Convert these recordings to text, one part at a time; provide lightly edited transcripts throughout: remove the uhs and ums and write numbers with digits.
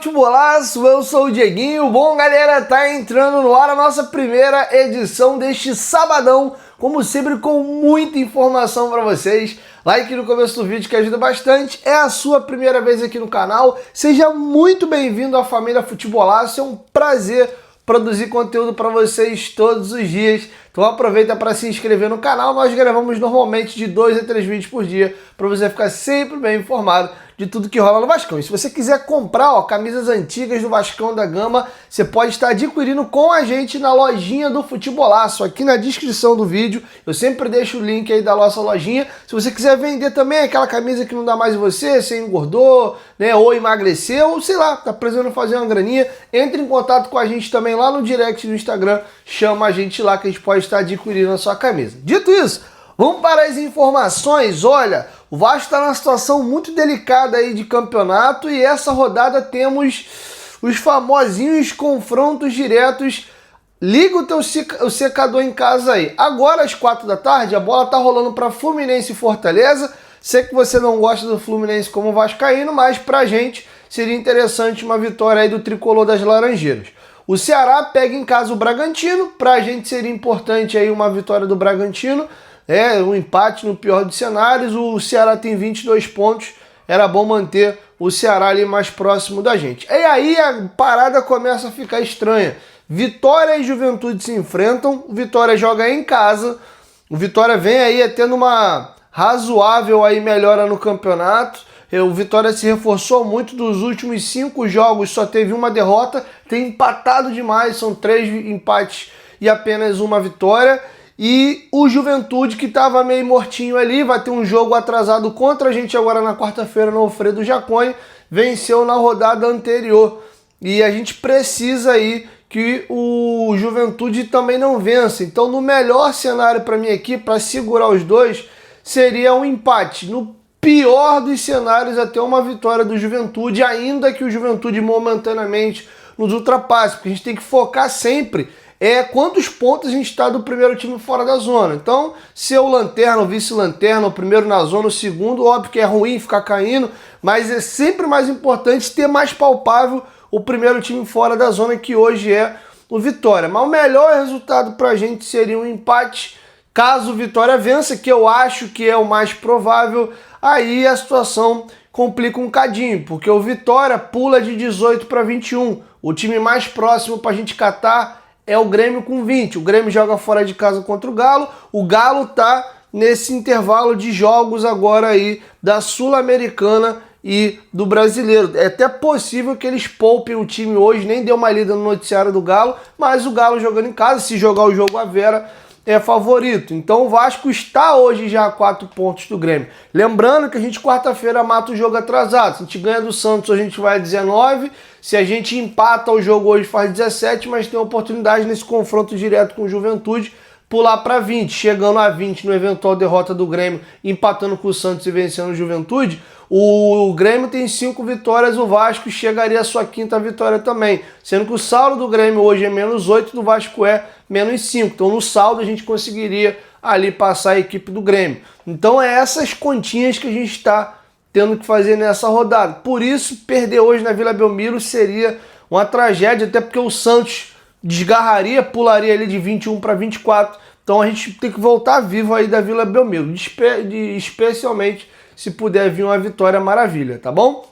Futebolaço, eu sou o Dieguinho. Bom, galera, tá entrando no ar a nossa primeira edição deste sabadão, como sempre com muita informação para vocês. Like no começo do vídeo que ajuda bastante. É a sua primeira vez aqui no canal, seja muito bem-vindo à família Futebolaço. É um prazer produzir conteúdo para vocês todos os dias. Então aproveita para se inscrever no canal. Nós gravamos normalmente de 2 a 3 vídeos por dia para você ficar sempre bem informado de tudo que rola no Vascão. E se você quiser comprar camisas antigas do Vascão da Gama, você pode estar adquirindo com a gente na lojinha do Futebolaço. Aqui na descrição do vídeo eu sempre deixo o link aí da nossa lojinha. Se você quiser vender também aquela camisa que não dá mais em você engordou, né, ou emagreceu, ou sei lá, tá precisando fazer uma graninha, entre em contato com a gente também lá no direct do Instagram, chama a gente lá que a gente pode estar adquirindo a sua camisa. Dito isso, vamos para as informações. Olha, o Vasco está numa situação muito delicada aí de campeonato e essa rodada temos os famosinhos confrontos diretos. Liga o teu secador em casa aí. Agora às 4 da tarde a bola tá rolando para Fluminense e Fortaleza. Sei que você não gosta do Fluminense como vascaíno, mas pra gente seria interessante uma vitória aí do tricolor das Laranjeiras. O Ceará pega em casa o Bragantino, pra gente seria importante aí uma vitória do Bragantino. Um empate no pior dos cenários. O Ceará tem 22 pontos, era bom manter o Ceará ali mais próximo da gente. E aí a parada começa a ficar estranha. Vitória e Juventude se enfrentam, o Vitória joga em casa, o Vitória vem aí tendo uma razoável aí melhora no campeonato. O Vitória se reforçou muito, dos últimos 5 jogos só teve uma derrota, tem empatado demais, são 3 empates e apenas uma vitória. E o Juventude, que estava meio mortinho ali, vai ter um jogo atrasado contra a gente agora na quarta-feira no Alfredo Jaconi, venceu na rodada anterior. E a gente precisa aí que o Juventude também não vença. Então, no melhor cenário para minha equipe, para segurar os dois, seria um empate. No pior dos cenários, até uma vitória do Juventude, ainda que o Juventude momentaneamente nos ultrapasse, porque a gente tem que focar sempre quantos pontos a gente está do primeiro time fora da zona. Então, ser o lanterna, o vice-lanterna, o primeiro na zona, o segundo, óbvio que é ruim ficar caindo, mas é sempre mais importante ter mais palpável o primeiro time fora da zona, que hoje é o Vitória. Mas o melhor resultado para a gente seria um empate, caso o Vitória vença, que eu acho que é o mais provável. Aí a situação complica um cadinho, porque o Vitória pula de 18 para 21. O time mais próximo para a gente catar é o Grêmio com 20. O Grêmio joga fora de casa contra o Galo. O Galo tá nesse intervalo de jogos agora aí da Sul-Americana e do Brasileiro. É até possível que eles poupem o time hoje, nem deu uma lida no noticiário do Galo, mas o Galo jogando em casa, se jogar o jogo à Vera, é favorito. Então o Vasco está hoje já a 4 pontos do Grêmio. Lembrando que a gente quarta-feira mata o jogo atrasado. Se a gente ganha do Santos, a gente vai a 19. Se a gente empata o jogo hoje, faz 17, mas tem oportunidade nesse confronto direto com o Juventude pular para 20. Chegando a 20 no eventual derrota do Grêmio, empatando com o Santos e vencendo o Juventude, o Grêmio tem 5 vitórias, o Vasco chegaria à sua 5ª vitória também. Sendo que o saldo do Grêmio hoje é -8, do Vasco é -5. Então no saldo a gente conseguiria ali passar a equipe do Grêmio. Então é essas continhas que a gente está tendo que fazer nessa rodada. Por isso, perder hoje na Vila Belmiro seria uma tragédia, até porque o Santos desgarraria, pularia ali de 21 para 24. Então a gente tem que voltar vivo aí da Vila Belmiro, especialmente se puder vir uma vitória, maravilha, tá bom?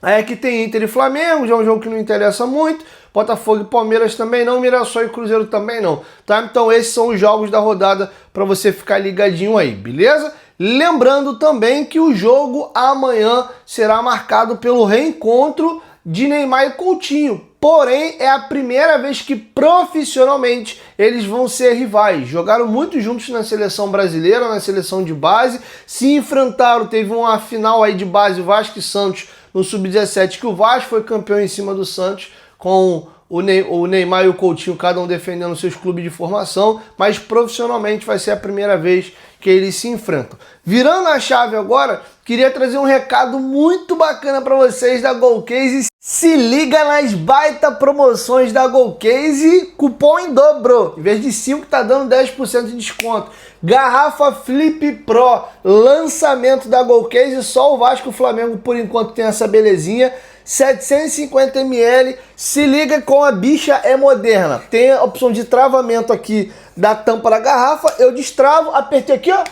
Aí aqui tem Inter e Flamengo, já é um jogo que não interessa muito. Botafogo e Palmeiras também não, Mirassol e Cruzeiro também não, tá? Então esses são os jogos da rodada para você ficar ligadinho aí, beleza? Lembrando também que o jogo amanhã será marcado pelo reencontro de Neymar e Coutinho. Porém, é a primeira vez que profissionalmente eles vão ser rivais. Jogaram muito juntos na seleção brasileira, na seleção de base, se enfrentaram, teve uma final aí de base, Vasco e Santos no Sub-17, que o Vasco foi campeão em cima do Santos, com o Neymar e o Coutinho, cada um defendendo seus clubes de formação, mas profissionalmente vai ser a primeira vez que eles se enfrentam. Virando a chave agora, queria trazer um recado muito bacana para vocês da Golcase. Se liga nas baita promoções da Golcase, cupom em dobro. Em vez de 5, tá dando 10% de desconto. Garrafa Flip Pro, lançamento da Golcase, só o Vasco e o Flamengo por enquanto tem essa belezinha. 750 ml. Se liga com a bicha é moderna. Tem a opção de travamento aqui da tampa da garrafa. Eu destravo, apertei aqui, ó.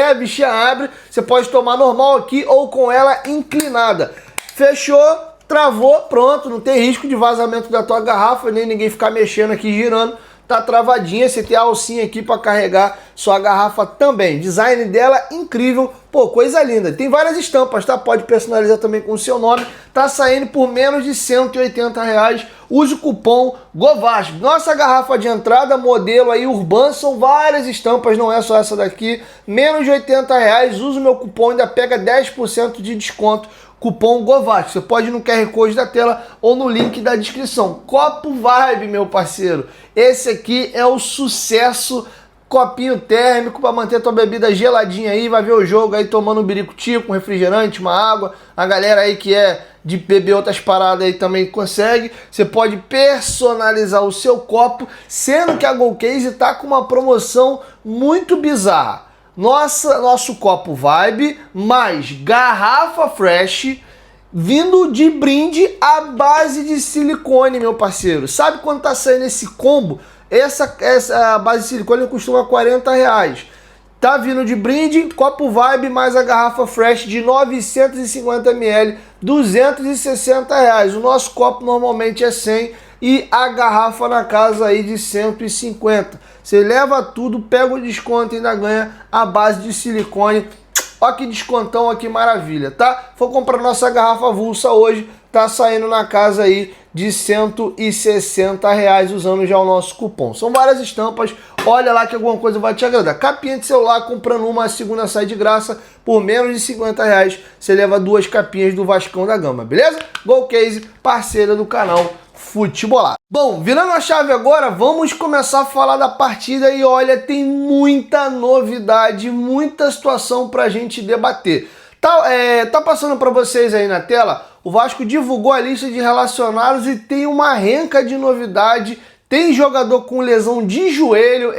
A bicha abre. Você pode tomar normal aqui ou com ela inclinada. Fechou, travou, pronto. Não tem risco de vazamento da tua garrafa, nem ninguém ficar mexendo aqui, girando. Tá travadinha, você tem a alcinha aqui para carregar sua garrafa também. Design dela incrível, pô, coisa linda. Tem várias estampas, tá? Pode personalizar também com o seu nome. Tá saindo por menos de R$180. Use o cupom GOVASP. Nossa garrafa de entrada, modelo aí Urban, são várias estampas, não é só essa daqui. Menos de R$80. Use o meu cupom, ainda pega 10% de desconto. Cupom GOVASP. Você pode ir no QR Code da tela ou no link da descrição. Copo Vibe, meu parceiro. Esse aqui é o sucesso. Copinho térmico para manter tua bebida geladinha aí. Vai ver o jogo aí tomando um biricutico, um refrigerante, uma água. A galera aí que é de beber outras paradas aí também consegue. Você pode personalizar o seu copo, sendo que a Golcase tá com uma promoção muito bizarra. Nosso copo Vibe mais garrafa Fresh vindo de brinde à base de silicone, meu parceiro. Sabe quando tá saindo esse combo? Essa base de silicone costuma R$40. Tá vindo de brinde, copo Vibe mais a garrafa Fresh de 950 ml, R$260. O nosso copo normalmente é 100 e a garrafa na casa aí de 150. Você leva tudo, pega o desconto e ainda ganha a base de silicone. Ó que descontão, ó que maravilha, tá? For comprar nossa garrafa avulsa hoje, tá saindo na casa aí de R$160 usando já o nosso cupom. São várias estampas, olha lá que alguma coisa vai te agradar. Capinha de celular, comprando uma, a segunda sai de graça por menos de R$50. Você leva 2 capinhas do Vascão da Gama, beleza? Golcase, parceira do canal Futebolado. Bom, virando a chave agora, vamos começar a falar da partida e olha, tem muita novidade, muita situação pra gente debater. Tá passando para vocês aí na tela, o Vasco divulgou a lista de relacionados e tem uma renca de novidade, tem jogador com lesão de joelho,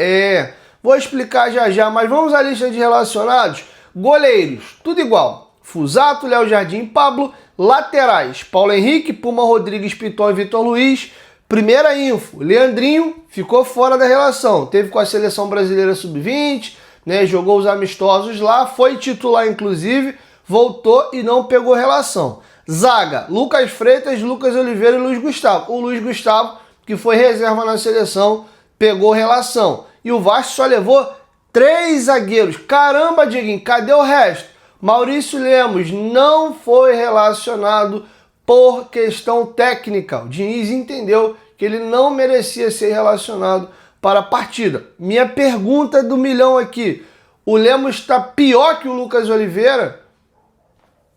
vou explicar já já, mas vamos à lista de relacionados. Goleiros, tudo igual, Fusato, Léo Jardim, Pablo. Laterais, Paulo Henrique, Puma Rodrigues, Piton e Vitor Luiz. Primeira info, Leandrinho ficou fora da relação, teve com a seleção brasileira sub-20, né, jogou os amistosos lá, foi titular inclusive, voltou e não pegou relação. Zaga, Lucas Freitas, Lucas Oliveira e Luiz Gustavo. O Luiz Gustavo, que foi reserva na seleção, pegou relação. E o Vasco só levou 3 zagueiros. Caramba, Dieguinho, cadê o resto? Maurício Lemos não foi relacionado por questão técnica. O Diniz entendeu que ele não merecia ser relacionado para a partida. Minha pergunta do milhão aqui, o Lemos está pior que o Lucas Oliveira?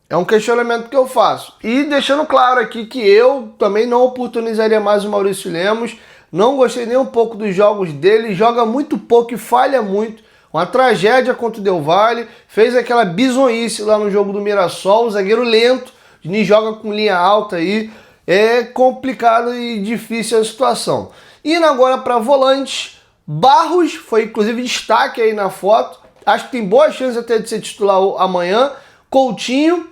É um questionamento que eu faço. E deixando claro aqui que eu também não oportunizaria mais o Maurício Lemos, não gostei nem um pouco dos jogos dele, joga muito pouco e falha muito. Uma tragédia contra o Del Valle, fez aquela bizonhice lá no jogo do Mirassol, um zagueiro lento, o Diniz joga com linha alta aí, é complicado e difícil a situação. Indo agora para volantes, Barros foi inclusive destaque aí na foto, acho que tem boa chance até de ser titular amanhã, Coutinho,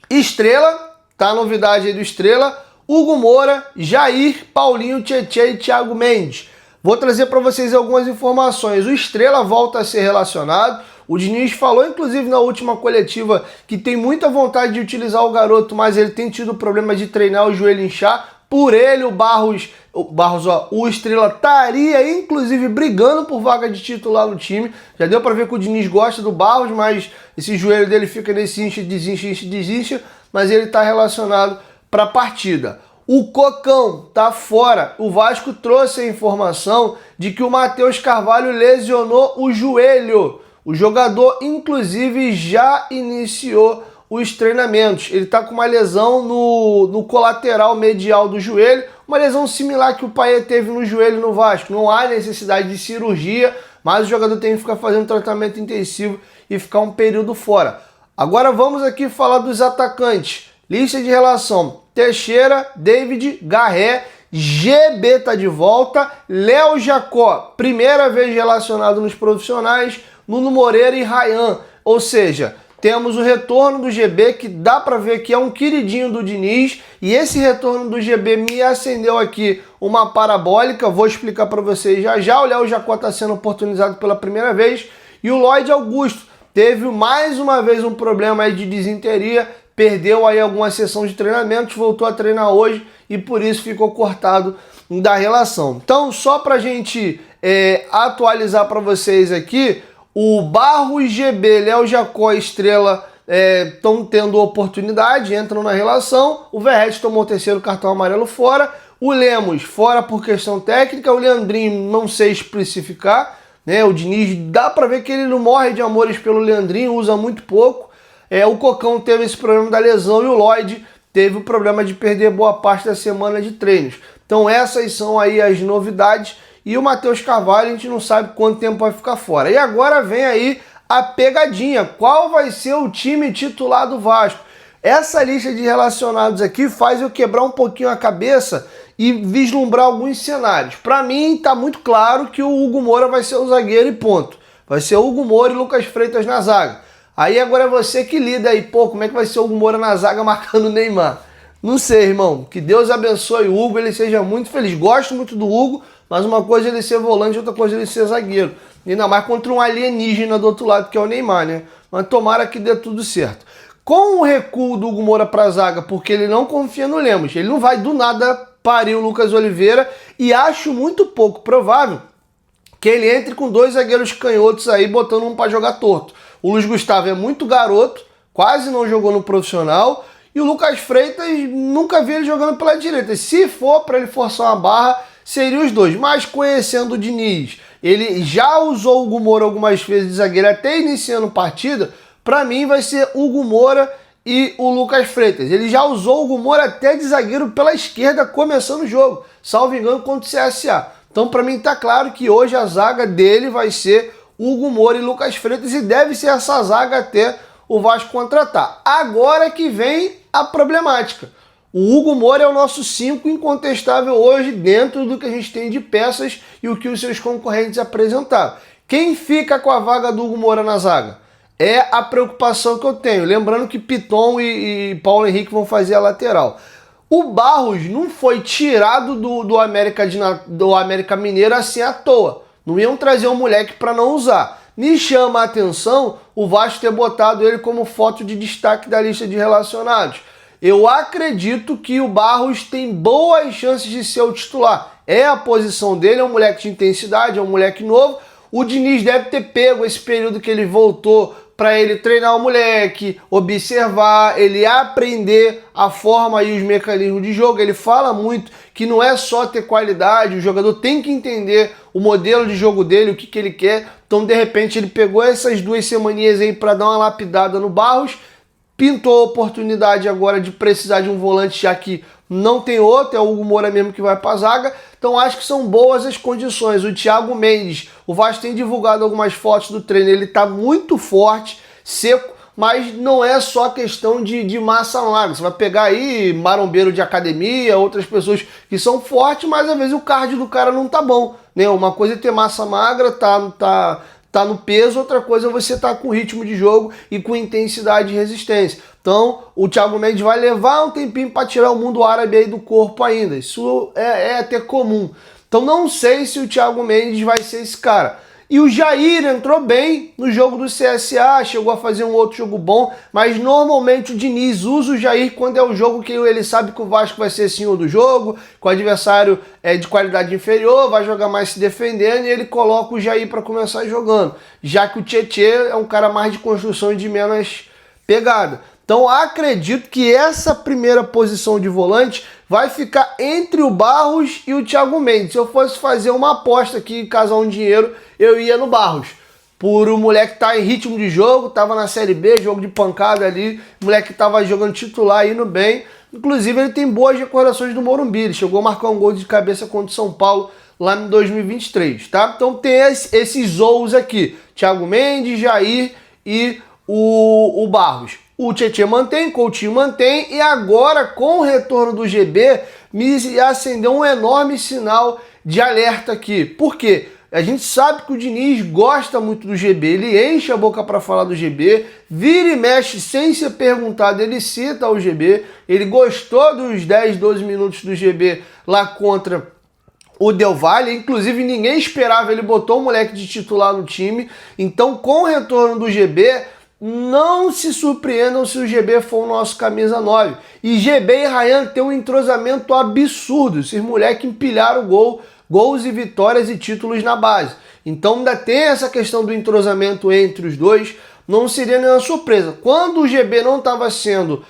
Estrela, tá a novidade aí do Estrela, Hugo Moura, Jair, Paulinho, Tietê e Thiago Mendes. Vou trazer para vocês algumas informações. O Estrela volta a ser relacionado. O Diniz falou, inclusive, na última coletiva, que tem muita vontade de utilizar o garoto, mas ele tem tido problema de treinar o joelho inchar. Por ele, o Estrela estaria, inclusive, brigando por vaga de titular no time. Já deu para ver que o Diniz gosta do Barros, mas esse joelho dele fica nesse incha, desincha, mas ele está relacionado para a partida. O Cocão tá fora. O Vasco trouxe a informação de que o Matheus Carvalho lesionou o joelho. O jogador, inclusive, já iniciou os treinamentos. Ele tá com uma lesão no colateral medial do joelho, uma lesão similar que o Payet teve no joelho no Vasco. Não há necessidade de cirurgia, mas o jogador tem que ficar fazendo tratamento intensivo e ficar um período fora. Agora vamos aqui falar dos atacantes. Lista de relação. Teixeira, David, Garré, GB tá de volta, Léo Jacó, primeira vez relacionado nos profissionais, Nuno Moreira e Ryan. Ou seja, temos o retorno do GB, que dá para ver que é um queridinho do Diniz, e esse retorno do GB me acendeu aqui uma parabólica, vou explicar para vocês já já. O Léo Jacó está sendo oportunizado pela primeira vez, e o Lloyd Augusto teve mais uma vez um problema aí de disenteria, perdeu aí algumas sessões de treinamentos, voltou a treinar hoje e por isso ficou cortado da relação. Então, só para a gente atualizar para vocês aqui, o Barros, GB, Léo Jacó e Estrela estão tendo oportunidade, entram na relação. O Verratti tomou o terceiro cartão amarelo fora. O Lemos fora por questão técnica. O Leandrinho não sei especificar, né? O Diniz, dá para ver que ele não morre de amores pelo Leandrinho, usa muito pouco. O Cocão teve esse problema da lesão e o Lloyd teve o problema de perder boa parte da semana de treinos. Então essas são aí as novidades. E o Matheus Carvalho, a gente não sabe quanto tempo vai ficar fora. E agora vem aí a pegadinha. Qual vai ser o time titular do Vasco? Essa lista de relacionados aqui faz eu quebrar um pouquinho a cabeça e vislumbrar alguns cenários. Para mim, tá muito claro que o Hugo Moura vai ser o zagueiro e ponto. Vai ser Hugo Moura e Lucas Freitas na zaga. Aí agora é você que lida aí, pô, como é que vai ser o Hugo Moura na zaga marcando o Neymar? Não sei, irmão. Que Deus abençoe o Hugo, ele seja muito feliz. Gosto muito do Hugo, mas uma coisa é ele ser volante, outra coisa é ele ser zagueiro. Ainda mais contra um alienígena do outro lado, que é o Neymar, né? Mas tomara que dê tudo certo. Com o recuo do Hugo Moura para a zaga, porque ele não confia no Lemos, ele não vai do nada parir o Lucas Oliveira, e acho muito pouco provável que ele entre com dois zagueiros canhotos aí, botando um para jogar torto. O Luiz Gustavo é muito garoto, quase não jogou no profissional, e o Lucas Freitas nunca vi ele jogando pela direita. Se for para ele forçar uma barra, seriam os dois. Mas conhecendo o Diniz, ele já usou o Hugo Moura algumas vezes de zagueiro, até iniciando partida. Para mim vai ser Hugo Moura e o Lucas Freitas. Ele já usou o Hugo Moura até de zagueiro pela esquerda começando o jogo, salvo engano, contra o CSA. Então para mim tá claro que hoje a zaga dele vai ser Hugo Moura e Lucas Freitas, e deve ser essa zaga até o Vasco contratar. Agora que vem a problemática. O Hugo Moura é o nosso 5 incontestável hoje dentro do que a gente tem de peças e o que os seus concorrentes apresentaram. Quem fica com a vaga do Hugo Moura na zaga? É a preocupação que eu tenho. Lembrando que Piton e Paulo Henrique vão fazer a lateral. O Barros não foi tirado do América Mineiro assim à toa. Não iam trazer um moleque para não usar. Me chama a atenção o Vasco ter botado ele como foto de destaque da lista de relacionados. Eu acredito que o Barros tem boas chances de ser o titular. É a posição dele, é um moleque de intensidade, é um moleque novo. O Diniz deve ter pego esse período que ele voltou para ele treinar o moleque, observar, ele aprender a forma e os mecanismos de jogo. Ele fala muito que não é só ter qualidade, o jogador tem que entender o modelo de jogo dele, o que ele quer. Então, de repente, ele pegou essas 2 semaninhas aí para dar uma lapidada no Barros, pintou a oportunidade agora de precisar de um volante, já que não tem outro, é o Hugo Moura mesmo que vai para a zaga. Então acho que são boas as condições. O Thiago Mendes, o Vasco tem divulgado algumas fotos do treino, ele está muito forte, seco, mas não é só questão de massa magra. Você vai pegar aí marombeiro de academia, outras pessoas que são fortes, mas às vezes o cardio do cara não tá bom, né? Uma coisa é ter massa magra, tá no peso, outra coisa é você tá com ritmo de jogo e com intensidade e resistência. Então, o Thiago Mendes vai levar um tempinho para tirar o mundo árabe aí do corpo ainda. Isso é até comum. Então, não sei se o Thiago Mendes vai ser esse cara. E o Jair entrou bem no jogo do CSA, chegou a fazer um outro jogo bom, mas normalmente o Diniz usa o Jair quando é o jogo que ele sabe que o Vasco vai ser senhor do jogo, que o adversário é de qualidade inferior, vai jogar mais se defendendo, e ele coloca o Jair para começar jogando, já que o Tietê é um cara mais de construção e de menos pegada. Então acredito que essa primeira posição de volante vai ficar entre o Barros e o Thiago Mendes. Se eu fosse fazer uma aposta aqui, casar um dinheiro, eu ia no Barros. Por o moleque estar em ritmo de jogo, tava na Série B, jogo de pancada ali, o moleque tava jogando titular, indo bem. Inclusive ele tem boas recordações do Morumbi, ele chegou a marcar um gol de cabeça contra o São Paulo lá em 2023, tá? Então tem esses zoos aqui, Thiago Mendes, Jair e o Barros. O Tietê mantém, Coutinho mantém, e agora com o retorno do GB me acendeu um enorme sinal de alerta aqui. Por quê? A gente sabe que o Diniz gosta muito do GB, ele enche a boca para falar do GB, vira e mexe sem ser perguntado, ele cita o GB, ele gostou dos 10, 12 minutos do GB lá contra o Del Valle, inclusive ninguém esperava, ele botou o moleque de titular no time, então com o retorno do GB, não se surpreendam se o GB for o nosso camisa 9. E GB e Ryan tem um entrosamento absurdo, esses moleques empilharam gols e vitórias e títulos na base. Então ainda tem essa questão do entrosamento entre os dois, não seria nenhuma surpresa. Quando o GB não estava sendo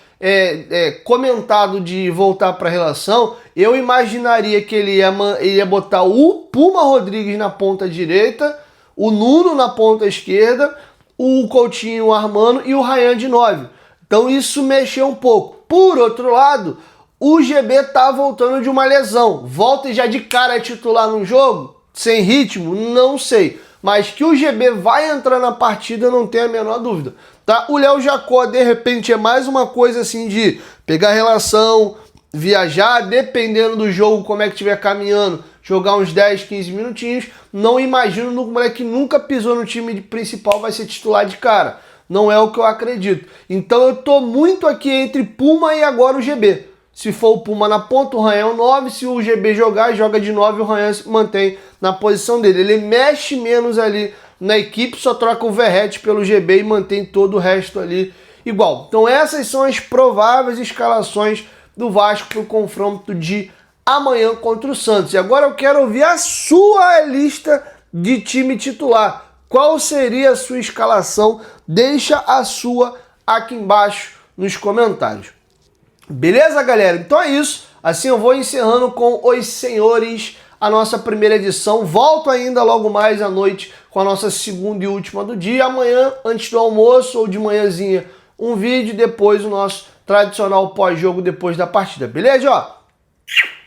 comentado de voltar para a relação, eu imaginaria que ele ia botar o Puma Rodrigues na ponta direita, o Nuno na ponta esquerda, o Coutinho, o Armando e o Ryan de 9. Então isso mexeu um pouco. Por outro lado, o GB tá voltando de uma lesão. Volta e já de cara é titular no jogo? Sem ritmo? Não sei. Mas que o GB vai entrar na partida, eu não tenho a menor dúvida. Tá? O Léo Jacó, de repente, é mais uma coisa assim de pegar relação, viajar, dependendo do jogo, como é que estiver caminhando, jogar uns 10, 15 minutinhos. Não imagino no moleque que nunca pisou no time principal vai ser titular de cara. Não é o que eu acredito. Então eu tô muito aqui entre Puma e agora o GB. Se for o Puma na ponta, o Ryan é o 9. Se o GB joga de 9, o Ryan se mantém na posição dele. Ele mexe menos ali na equipe, só troca o Verratti pelo GB e mantém todo o resto ali igual. Então essas são as prováveis escalações do Vasco para o confronto de amanhã contra o Santos. E agora eu quero ouvir a sua lista de time titular. Qual seria a sua escalação? Deixa a sua aqui embaixo nos comentários. Beleza, galera? Então é isso. Assim eu vou encerrando com os senhores a nossa primeira edição. Volto ainda logo mais à noite com a nossa segunda e última do dia. Amanhã, antes do almoço ou de manhãzinha, um vídeo. Depois o nosso tradicional pós-jogo depois da partida. Beleza? Ó,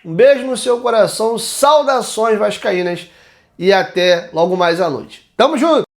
um beijo no seu coração. Saudações vascaínas. E até logo mais à noite. Tamo junto!